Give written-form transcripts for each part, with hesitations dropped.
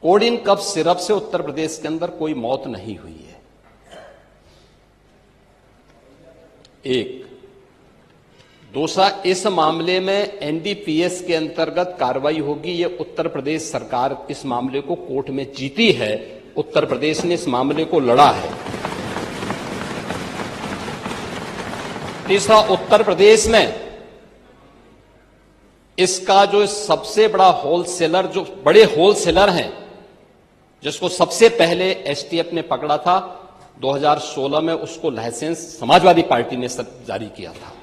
Coding cough syrup से उत्तर प्रदेश के अंदर कोई मौत नहीं हुई है। एक दूसरा, इस मामले में एनडीपीएस के अंतर्गत कार्रवाई होगी। ये उत्तर प्रदेश सरकार इस मामले को कोर्ट में जीती है, उत्तर प्रदेश ने इस मामले को लड़ा है। तीसरा, उत्तर प्रदेश में इसका जो सबसे बड़ा होलसेलर, जो बड़े होलसेलर हैं, जिसको सबसे पहले एसटीएफ ने पकड़ा था 2016 में, उसको लाइसेंस समाजवादी पार्टी ने जारी किया था।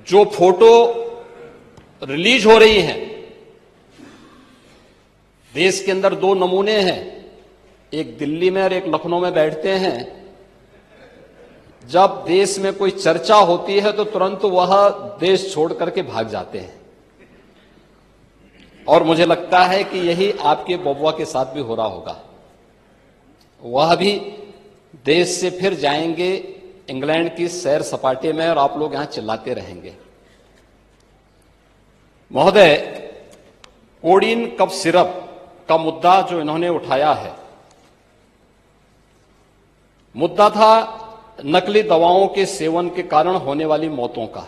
जो फोटो रिलीज हो रही हैं, देश के अंदर दो नमूने हैं, एक दिल्ली में और एक लखनऊ में बैठते हैं। जब देश में कोई चर्चा होती है तो तुरंत वह देश छोड़ करके भाग जाते हैं, और मुझे लगता है कि यही आपके बबुआ के साथ भी हो रहा होगा। वह भी देश से फिर जाएंगे इंग्लैंड की सैर सपाटे में, और आप लोग यहां चिल्लाते रहेंगे। महोदय, कोडिन कफ सिरप का मुद्दा जो इन्होंने उठाया है, मुद्दा था नकली दवाओं के सेवन के कारण होने वाली मौतों का,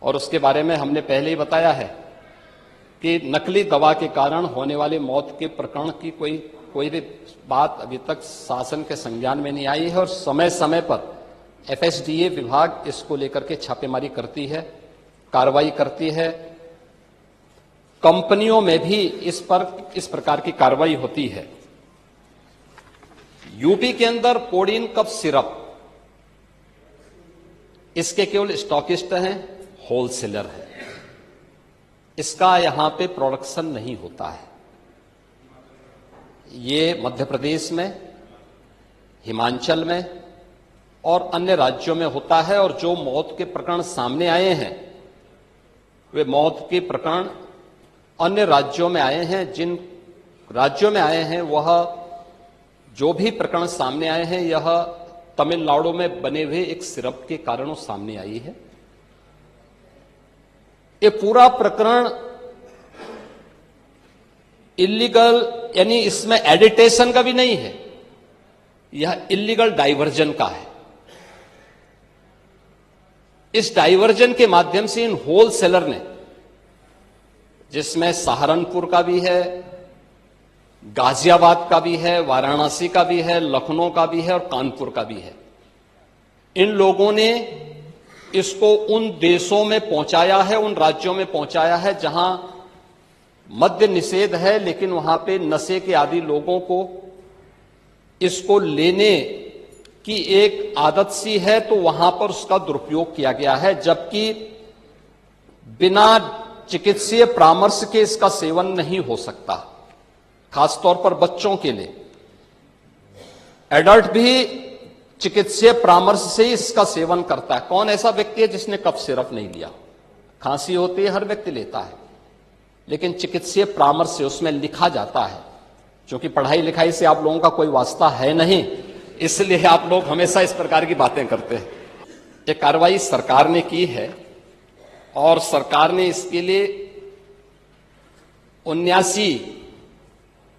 और उसके बारे में हमने पहले ही बताया है कि नकली दवा के कारण होने वाली मौत के प्रकरण की कोई भी बात अभी तक शासन के संज्ञान में नहीं आई है, और समय समय पर एफएसडीए विभाग इसको लेकर के छापेमारी करती है, कार्रवाई करती है। कंपनियों में भी इस प्रकार की कार्रवाई होती है। यूपी के अंदर कोडिन कफ सिरप, इसके केवल स्टॉकिस्ट हैं, होलसेलर हैं, इसका यहां पे प्रोडक्शन नहीं होता है। ये मध्य प्रदेश में, हिमाचल में और अन्य राज्यों में होता है। और जो मौत के प्रकरण सामने आए हैं, वे मौत के प्रकरण अन्य राज्यों में आए हैं। जिन राज्यों में आए हैं, वह जो भी प्रकरण सामने आए हैं, यह तमिलनाडु में बने हुए एक सिरप के कारणों सामने आई है। ये पूरा प्रकरण इलीगल, यानी इसमें एडिटेशन का भी नहीं है, यह इलीगल डाइवर्जन का है। इस डाइवर्जन के माध्यम से इन होलसेलर ने, जिसमें सहारनपुर का भी है, गाजियाबाद का भी है, वाराणसी का भी है, लखनऊ का भी है और कानपुर का भी है, इन लोगों ने इसको उन देशों में पहुंचाया है, उन राज्यों में पहुंचाया है जहां मद्य निषेध है, लेकिन वहां पे नशे के आदी लोगों को इसको लेने की एक आदत सी है, तो वहां पर उसका दुरुपयोग किया गया है। जबकि बिना चिकित्सीय परामर्श के इसका सेवन नहीं हो सकता, खासतौर पर बच्चों के लिए। एडल्ट भी चिकित्सीय परामर्श से ही इसका सेवन करता है। कौन ऐसा व्यक्ति है जिसने कफ सिरप नहीं लिया? खांसी होती है, हर व्यक्ति लेता है, लेकिन चिकित्सीय परामर्श से उसमें लिखा जाता है। क्योंकि पढ़ाई लिखाई से आप लोगों का कोई वास्ता है नहीं, इसलिए आप लोग हमेशा इस प्रकार की बातें करते हैं। ये कार्रवाई सरकार ने की है, और सरकार ने इसके लिए 79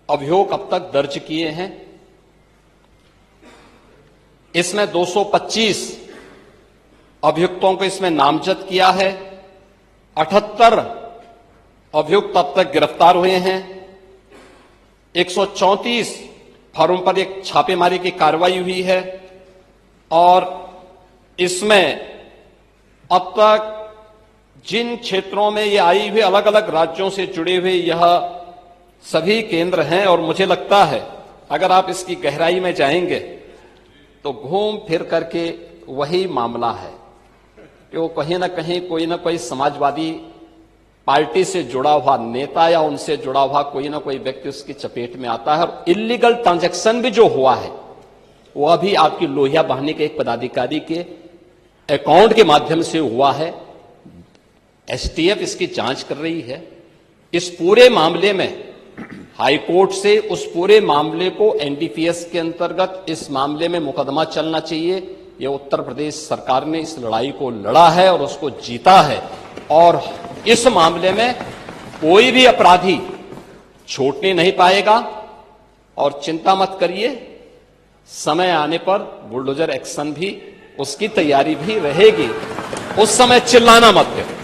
अभियोग अब तक दर्ज किए हैं। इसमें 225 अभियुक्तों को इसमें नामजद किया है। 78 अभियुक्त अब तक गिरफ्तार हुए हैं। 134 फर्म पर एक छापेमारी की कार्रवाई हुई है, और इसमें अब तक जिन क्षेत्रों में ये आई हुई, अलग अलग राज्यों से जुड़े हुए यह सभी केंद्र हैं। और मुझे लगता है अगर आप इसकी गहराई में जाएंगे तो घूम फिर करके वही मामला है कि वो कहीं ना कहीं कोई ना कोई समाजवादी पार्टी से जुड़ा हुआ नेता या उनसे जुड़ा हुआ कोई ना कोई व्यक्ति उसकी चपेट में आता है। और इलीगल ट्रांजैक्शन भी जो हुआ है, वह भी आपकी लोहिया बहाने के एक पदाधिकारी के अकाउंट के माध्यम से हुआ है। एसटीएफ इसकी जांच कर रही है। इस पूरे मामले में हाईकोर्ट से उस पूरे मामले को एनडीपीएस के अंतर्गत इस मामले में मुकदमा चलना चाहिए। ये उत्तर प्रदेश सरकार ने इस लड़ाई को लड़ा है और उसको जीता है, और इस मामले में कोई भी अपराधी छूटने नहीं पाएगा। और चिंता मत करिए, समय आने पर बुलडोजर एक्शन भी, उसकी तैयारी भी रहेगी। उस समय चिल्लाना मत करो।